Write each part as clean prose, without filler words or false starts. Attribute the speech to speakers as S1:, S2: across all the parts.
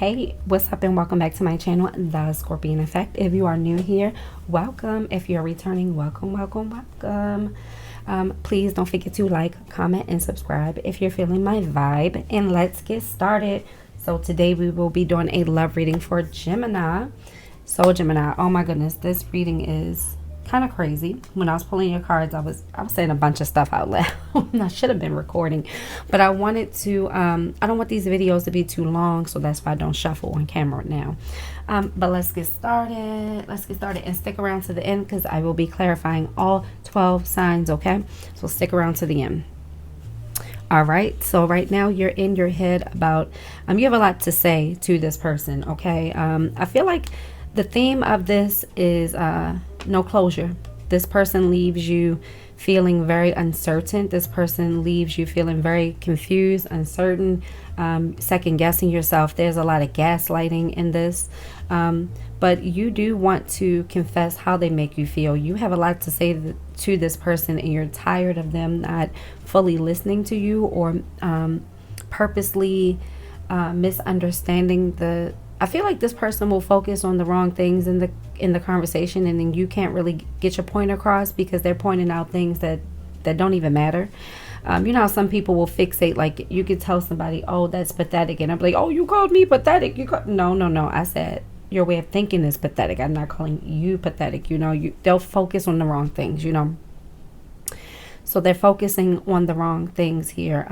S1: Hey, what's up and welcome back to my channel, The Scorpion Effect. If you are new here, welcome. If you're returning, welcome. Please don't forget to like, comment, and subscribe if you're feeling my vibe. And let's get started. So today we will be doing a love reading for Gemini. So Gemini, oh my goodness, this reading is kind of crazy. When I was pulling your cards, I was saying a bunch of stuff out loud. I should have been recording, but I wanted to I don't want these videos to be too long, so that's why I don't shuffle on camera now. But let's get started and stick around to the end because I will be clarifying all 12 signs. Okay, so stick around to the end. All right, so right now you're in your head about you have a lot to say to this person. Okay, I feel like the theme of this is no closure. This person leaves you feeling very uncertain. This person leaves you feeling very confused, uncertain, second guessing yourself. There's a lot of gaslighting in this. But you do want to confess how they make you feel. You have a lot to say to this person, and you're tired of them not fully listening to you or purposely misunderstanding the. I feel like this person will focus on the wrong things in the conversation, and then you can't really get your point across because they're pointing out things that don't even matter. You know how some people will fixate, like you could tell somebody, oh, that's pathetic, and I'm like, oh, you called me pathetic. No. I said your way of thinking is pathetic. I'm not calling you pathetic. You know, they'll focus on the wrong things. You know, so they're focusing on the wrong things here.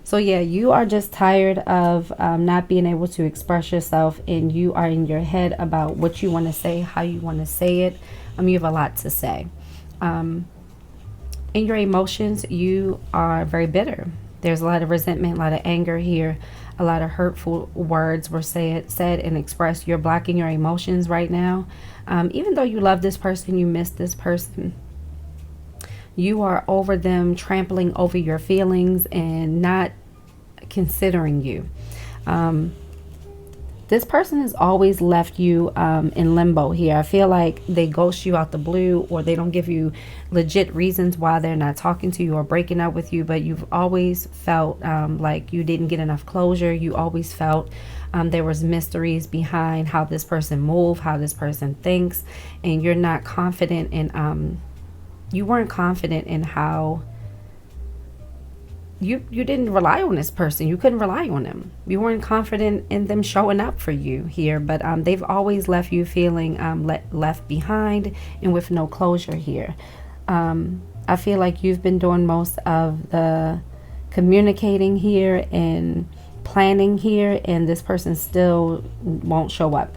S1: So yeah, you are just tired of not being able to express yourself, and you are in your head about what you want to say, how you want to say it. You have a lot to say. In your emotions, you are very bitter. There's a lot of resentment, a lot of anger here, a lot of hurtful words were said and expressed. You're blocking your emotions right now. Even though you love this person, you miss this person. You are over them, trampling over your feelings and not considering you. This person has always left you in limbo here. I feel like they ghost you out the blue, or they don't give you legit reasons why they're not talking to you or breaking up with you, but you've always felt like you didn't get enough closure. You always felt there was mysteries behind how this person moves, how this person thinks, and you're not confident in you weren't confident in how you didn't rely on this person. You couldn't rely on them. You weren't confident in them showing up for you here, but they've always left you feeling left behind and with no closure here. I feel like you've been doing most of the communicating here and planning here, and this person still won't show up.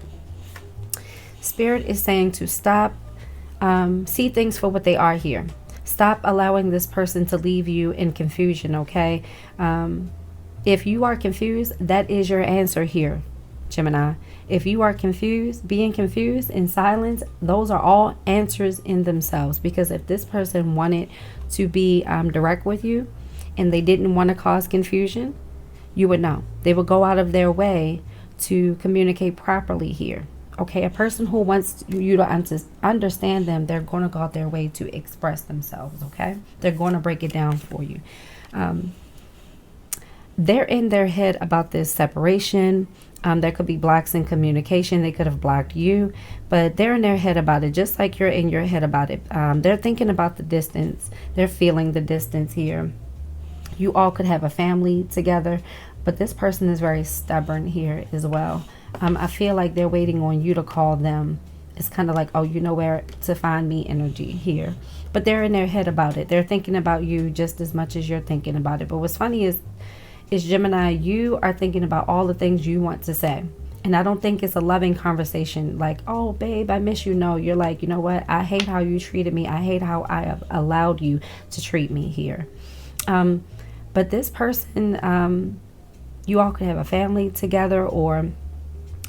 S1: Spirit is saying to stop. See things for what they are here. Stop allowing this person to leave you in confusion, okay? If you are confused, that is your answer here, Gemini. If you are confused, being confused in silence, those are all answers in themselves. Because if this person wanted to be direct with you and they didn't want to cause confusion, you would know. They would go out of their way to communicate properly here. Okay, a person who wants you to understand them, they're going to go out their way to express themselves, okay? They're going to break it down for you. They're in their head about this separation. There could be blocks in communication. They could have blocked you, but they're in their head about it, just like you're in your head about it. They're thinking about the distance. They're feeling the distance here. You all could have a family together, but this person is very stubborn here as well. I feel like they're waiting on you to call them. It's kind of like, oh, you know where to find me energy here. But they're in their head about it. They're thinking about you just as much as you're thinking about it. But what's funny is Gemini, you are thinking about all the things you want to say. And I don't think it's a loving conversation like, oh, babe, I miss you. No, you're like, you know what? I hate how you treated me. I hate how I have allowed you to treat me here. But this person, you all could have a family together or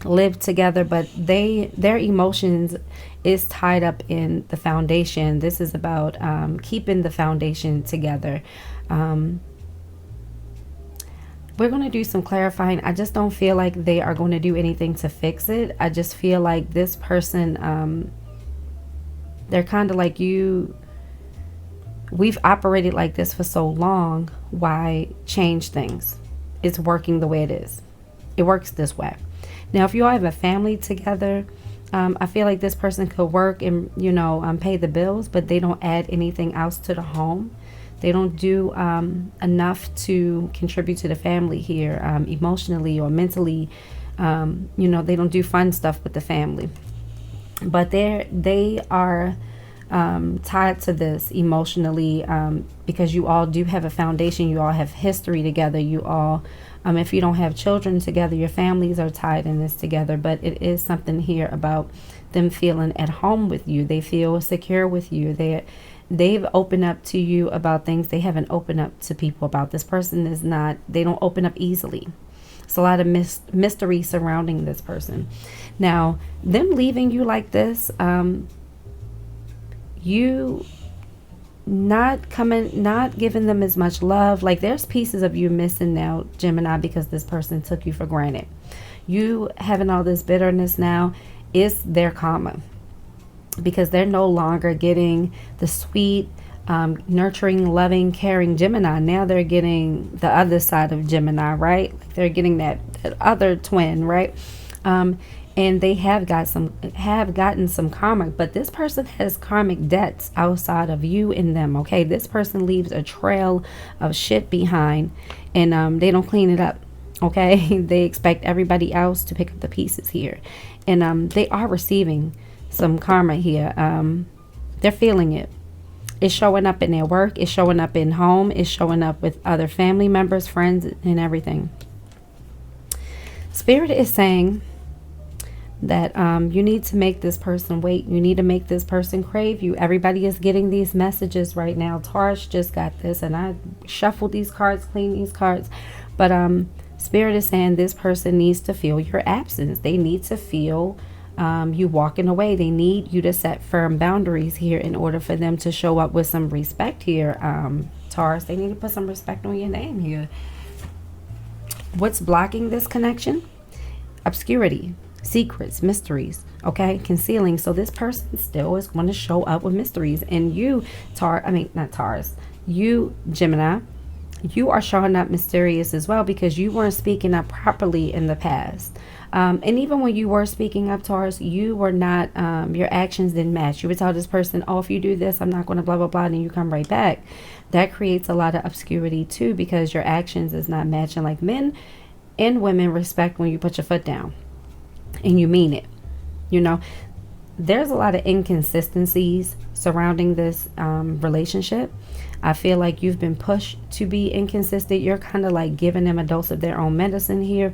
S1: live together, but their emotions is tied up in the foundation. This is about keeping the foundation together. We're going to do some clarifying. I just don't feel like they are going to do anything to fix it. I just feel like this person, they're kind of like you. We've operated like this for so long. Why change things? it's working the way it is. It works this way. Now, if you all have a family together, I feel like this person could work and, pay the bills, but they don't add anything else to the home. They don't do enough to contribute to the family here, emotionally or mentally. They don't do fun stuff with the family. But they are tied to this emotionally, because you all do have a foundation. You all have history together. You all, if you don't have children together, your families are tied in this together. But it is something here about them feeling at home with you. They feel secure with you. They've opened up to you about things they haven't opened up to people about. This person is not, they don't open up easily. It's a lot of mystery surrounding this person. Now, them leaving you like this, you not giving them as much love. Like, there's pieces of you missing now, Gemini, because this person took you for granted. You having all this bitterness now is their karma, because they're no longer getting the sweet, nurturing, loving, caring Gemini. Now they're getting the other side of Gemini, right? Like, they're getting that other twin, right? And they have gotten some karma, but this person has karmic debts outside of you and them. Okay, this person leaves a trail of shit behind, and they don't clean it up. Okay, they expect everybody else to pick up the pieces here, and they are receiving some karma here. They're feeling it. It's showing up in their work. It's showing up in home. It's showing up with other family members, friends, and everything. Spirit is saying that you need to make this person wait. You need to make this person crave you. Everybody is getting these messages right now. Taurus just got this, and I shuffled these cards, cleaned these cards. But Spirit is saying this person needs to feel your absence. They need to feel you walking away. They need you to set firm boundaries here in order for them to show up with some respect here. Taurus, they need to put some respect on your name here. What's blocking this connection? Obscurity, secrets, mysteries, okay, concealing. So this person still is going to show up with mysteries. And you, you, Gemini, you are showing up mysterious as well, because you weren't speaking up properly in the past. And even when you were speaking up, Taurus, you were not, your actions didn't match. You would tell this person, oh, if you do this, I'm not going to blah, blah, blah. And then you come right back. That creates a lot of obscurity too, because your actions is not matching. Like, men and women respect when you put your foot down and you mean it. There's a lot of inconsistencies surrounding this relationship. I feel like you've been pushed to be inconsistent. You're kind of like giving them a dose of their own medicine here.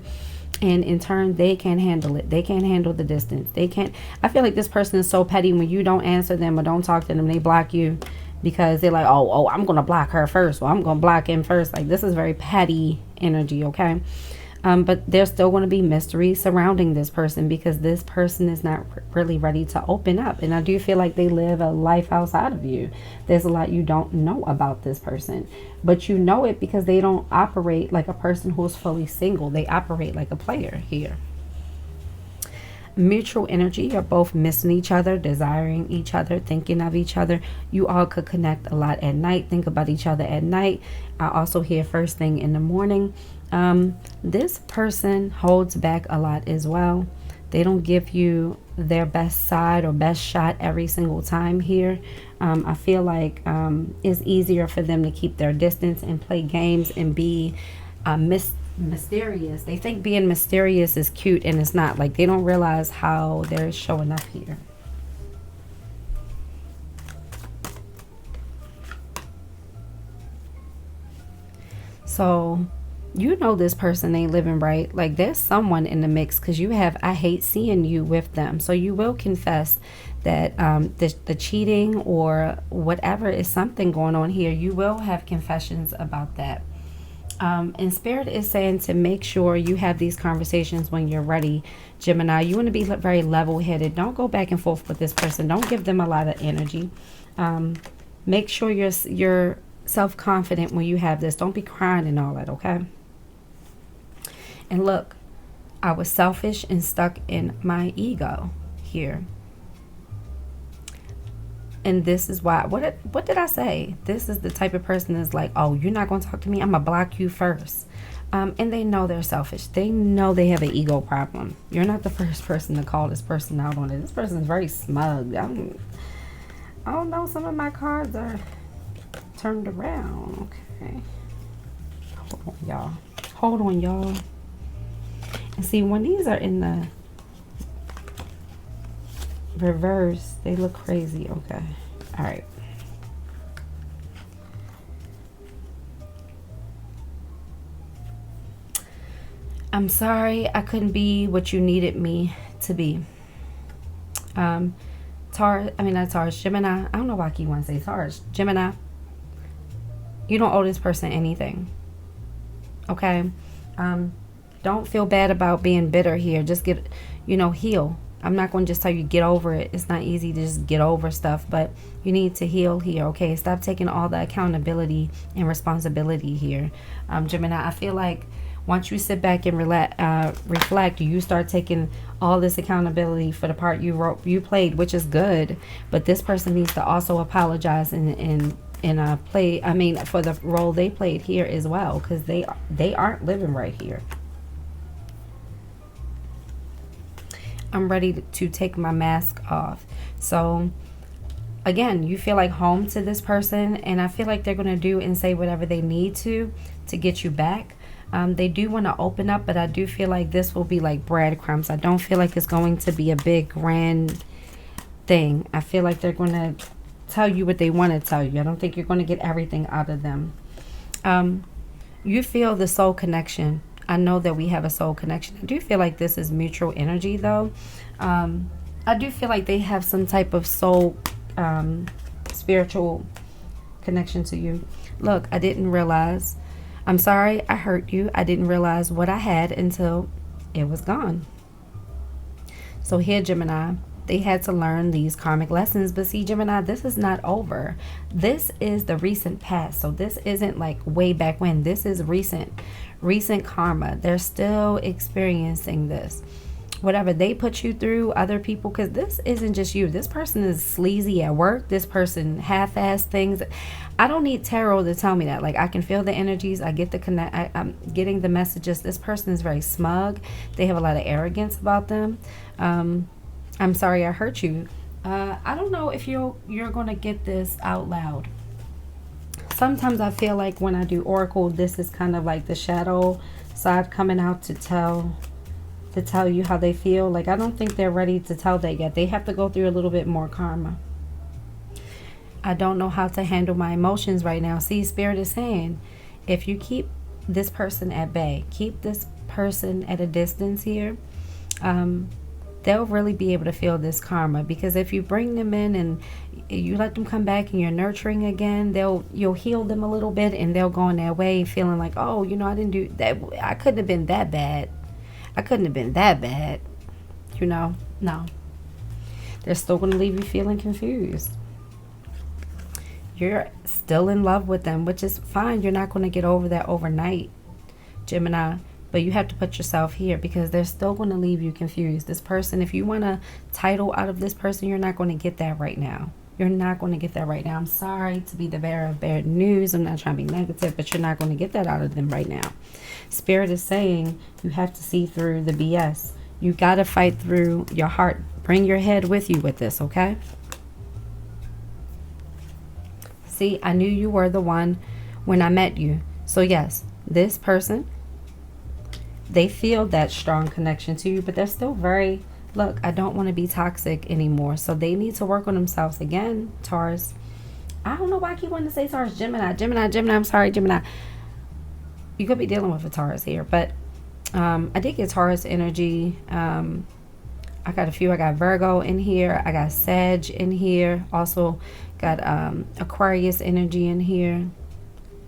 S1: And in turn, they can't handle it. They can't handle the distance. I feel like this person is so petty. When you don't answer them or don't talk to them, they block you because they're like, oh, I'm going to block her first. Or I'm going to block him first. Like, this is very petty energy, okay? But there's still going to be mystery surrounding this person, because this person is not really ready to open up. And I do feel like they live a life outside of you. There's a lot you don't know about this person, but you know it because they don't operate like a person who's fully single. They operate like a player here. Mutual energy. You're both missing each other, desiring each other, thinking of each other. You all could connect a lot at night, think about each other at night. I also hear first thing in the morning. This person holds back a lot as well. They don't give you their best side or best shot every single time here. I feel like it's easier for them to keep their distance and play games and be mysterious. They think being mysterious is cute, and it's not. Like, they don't realize how they're showing up here. So you know this person ain't living right. Like, there's someone in the mix, because you have I hate seeing you with them. So you will confess that the cheating or whatever is something going on here. You will have confessions about that. And Spirit is saying to make sure you have these conversations when you're ready, Gemini. You want to be very level-headed. Don't go back and forth with this person. Don't give them a lot of energy. Make sure you're self-confident when you have this. Don't be crying and all that, okay? And look, I was selfish and stuck in my ego here. And this is why, what did I say? This is the type of person that's like, oh, you're not going to talk to me? I'm going to block you first. And they know they're selfish. They know they have an ego problem. You're not the first person to call this person out on it. This person is very smug. I don't know. Some of my cards are turned around. Okay. Hold on, y'all. Hold on, y'all. And see, when these are in the reverse, they look crazy. Okay. All right. I'm sorry I couldn't be what you needed me to be. Taurus, I mean not Taurus, Gemini. I don't know why I keep wanting to say Taurus. Gemini, you don't owe this person anything. Okay? Don't feel bad about being bitter here. Just get, heal. I'm not going to just tell you get over it. It's not easy to just get over stuff, but you need to heal here, okay? Stop taking all the accountability and responsibility here. Gemini, I feel like once you sit back and reflect, you start taking all this accountability for the part you played, which is good. But this person needs to also apologize for the role they played here as well, because they aren't living right here. I'm ready to take my mask off. So again, you feel like home to this person, and I feel like they're going to do and say whatever they need to get you back. They do want to open up, but I do feel like this will be like breadcrumbs. I don't feel like it's going to be a big grand thing. I feel like they're going to tell you what they want to tell you. I don't think you're going to get everything out of them. You feel the soul connection. I know that we have a soul connection. I do feel like this is mutual energy, though. I do feel like they have some type of soul, spiritual connection to you. Look, I didn't realize. I'm sorry I hurt you. I didn't realize what I had until it was gone. So here, Gemini, they had to learn these karmic lessons. But see, Gemini, this is not over. This is the recent past. So this isn't like way back when. This is recent karma. They're still experiencing this. Whatever they put you through, other people, because this isn't just you. This person is sleazy at work. This person half-ass things. I don't need tarot to tell me that. Like, I can feel the energies. I get the connect. I'm getting the messages. This person is very smug. They have a lot of arrogance about them. I'm sorry I hurt you. I don't know if you're going to get this out loud. Sometimes I feel like when I do oracle, this is kind of like the shadow side coming out to tell you how they feel. Like, I don't think they're ready to tell that yet. They have to go through a little bit more karma. I don't know how to handle my emotions right now. See, Spirit is saying, if you keep this person at bay, keep this person at a distance here, they'll really be able to feel this karma. Because if you bring them in and you let them come back and you're nurturing again, you'll heal them a little bit, and they'll go on their way feeling like, oh, I didn't do that. I couldn't have been that bad. No. They're still going to leave you feeling confused. You're still in love with them, which is fine. You're not going to get over that overnight, Gemini. But you have to put yourself here, because they're still going to leave you confused. This person, if you want a title out of this person, you're not going to get that right now. You're not going to get that right now. I'm sorry to be the bearer of bad news. I'm not trying to be negative, but you're not going to get that out of them right now. Spirit is saying you have to see through the BS. You got to fight through your heart. Bring your head with you with this, okay? See, I knew you were the one when I met you. So yes, this person, they feel that strong connection to you, but they're still very, look, I don't want to be toxic anymore. So they need to work on themselves again, Taurus. I don't know why I keep wanting to say Taurus. Gemini. I'm sorry, Gemini. You could be dealing with a Taurus here, but I did get Taurus energy. I got a few. I got Virgo in here. I got Sag in here. Also got Aquarius energy in here.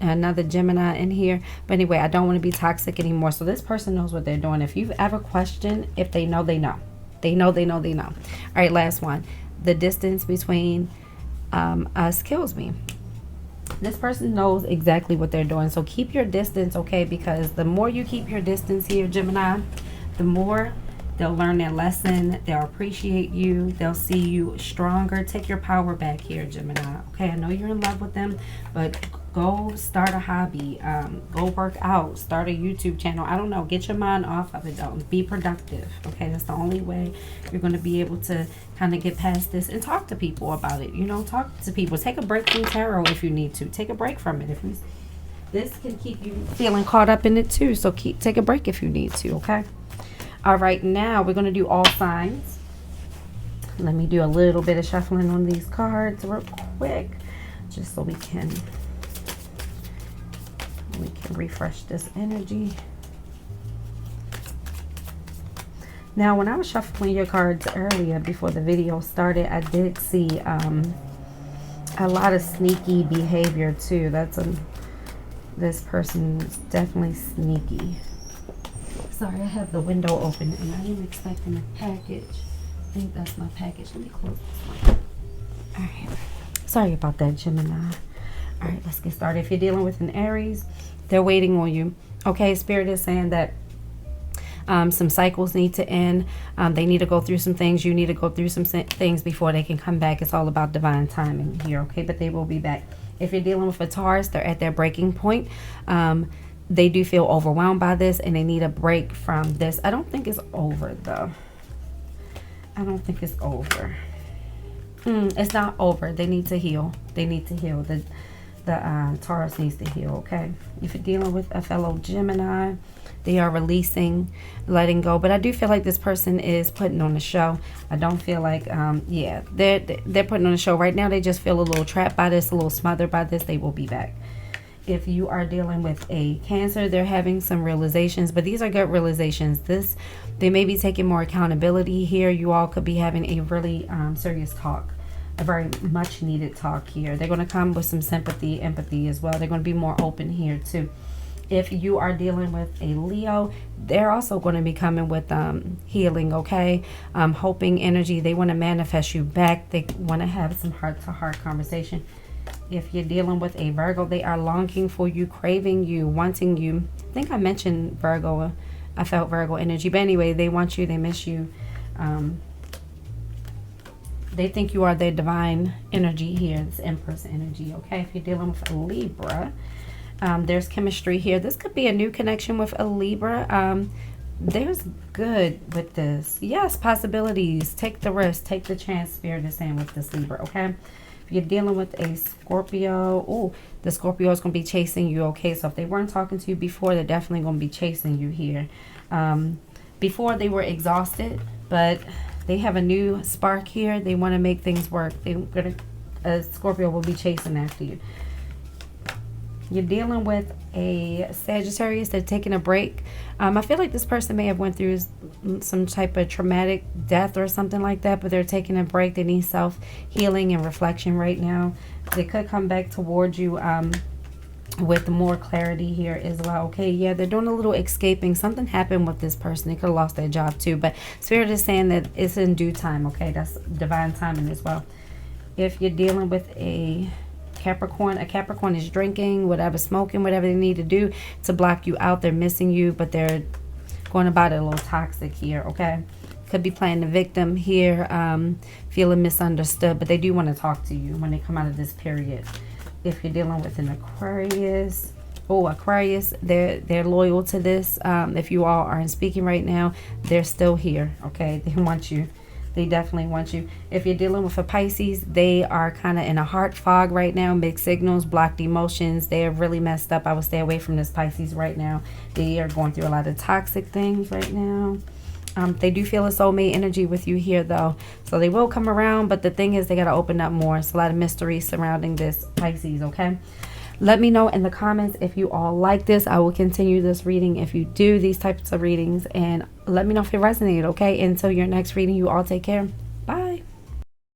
S1: Another Gemini in here. But anyway, I don't want to be toxic anymore. So this person knows what they're doing. If you've ever questioned if they know, they know. They know. All right, last one. The distance between us kills me. This person knows exactly what they're doing. So keep your distance, okay? Because the more you keep your distance here, Gemini, the more they'll learn their lesson. They'll appreciate you. They'll see you stronger. Take your power back here, Gemini. Okay, I know you're in love with them, but Go start a hobby. Go work out. Start a YouTube channel. I don't know. Get your mind off of it though. Be productive. Okay, that's the only way you're going to be able to kind of get past this and talk to people about it. You know, talk to people. Take a break from tarot if you need to. Take a break from it. This can keep you feeling caught up in it too. So take a break if you need to. Okay. All right. Now we're going to do all signs. Let me do a little bit of shuffling on these cards real quick, just so we can refresh this energy. Now, when I was shuffling your cards earlier before the video started, I did see a lot of sneaky behavior too. This person's definitely sneaky. Sorry, I have the window open and I didn't expect a package. I think that's my package. Let me close this one. All right. Sorry about that, Gemini. All right, let's get started. If you're dealing with an Aries, they're waiting on you. Okay, Spirit is saying that some cycles need to end. They need to go through some things. You need to go through some things before they can come back. It's all about divine timing here, okay? But they will be back. If you're dealing with a Taurus, they're at their breaking point. They do feel overwhelmed by this, and they need a break from this. I don't think it's over, though. I don't think it's over. It's not over. They need to heal. They need to heal. The Taurus needs to heal, okay? If you're dealing with a fellow Gemini, they are releasing, letting go. But I do feel like this person is putting on a show. I don't feel like, yeah, they're putting on a show right now. They just feel a little trapped by this, a little smothered by this. They will be back. If you are dealing with a Cancer, they're having some realizations, but these are good realizations. They may be taking more accountability here. You all could be having a really serious talk, a very much needed talk here. They're going to come with some sympathy, empathy as well. They're going to be more open here too. If you are dealing with a Leo, they're also going to be coming with healing, okay? Hoping energy. They want to manifest you back. They want to have some heart-to-heart conversation. If you're dealing with a Virgo, they are longing for you, craving you, wanting you. I think I mentioned Virgo. I felt Virgo energy. But anyway, they want you. They miss you. They think you are their divine energy here. This Empress energy, okay? If you're dealing with a Libra, there's chemistry here. This could be a new connection with a Libra. There's good with this. Yes, possibilities. Take the risk. Take the chance, Spirit is saying with this Libra, okay? You're dealing with a Scorpio. Oh, the Scorpio is going to be chasing you, okay? So if they weren't talking to you before, they're definitely going to be chasing you here. Before, they were exhausted, but they have a new spark here. They want to make things work. Scorpio will be chasing after you. You're dealing with a Sagittarius. They're taking a break. I feel like this person may have went through some type of traumatic death or something like that, but they're taking a break. They need self-healing and reflection right now. They could come back towards you with more clarity here as well. Okay, yeah, they're doing a little escaping. Something happened with this person. They could have lost their job too, but Spirit is saying that it's in due time, okay? That's divine timing as well. If you're dealing with a Capricorn is drinking, whatever, smoking, whatever they need to do to block you out. They're missing you, but they're going about it a little toxic here, okay? Could be playing the victim here, feeling misunderstood, but they do want to talk to you when they come out of this period. If you're dealing with an Aquarius, they're loyal to this. If you all aren't speaking right now, they're still here, okay? They want you. They definitely want you. If you're dealing with a Pisces, they are kind of in a heart fog right now. Mixed signals, blocked emotions. They are really messed up. I would stay away from this Pisces right now. They are going through a lot of toxic things right now. They do feel a soulmate energy with you here, though. So they will come around, but the thing is they got to open up more. It's a lot of mystery surrounding this Pisces, okay? Let me know in the comments if you all like this. I will continue this reading if you do these types of readings. And let me know if it resonated, okay? Until your next reading, you all take care.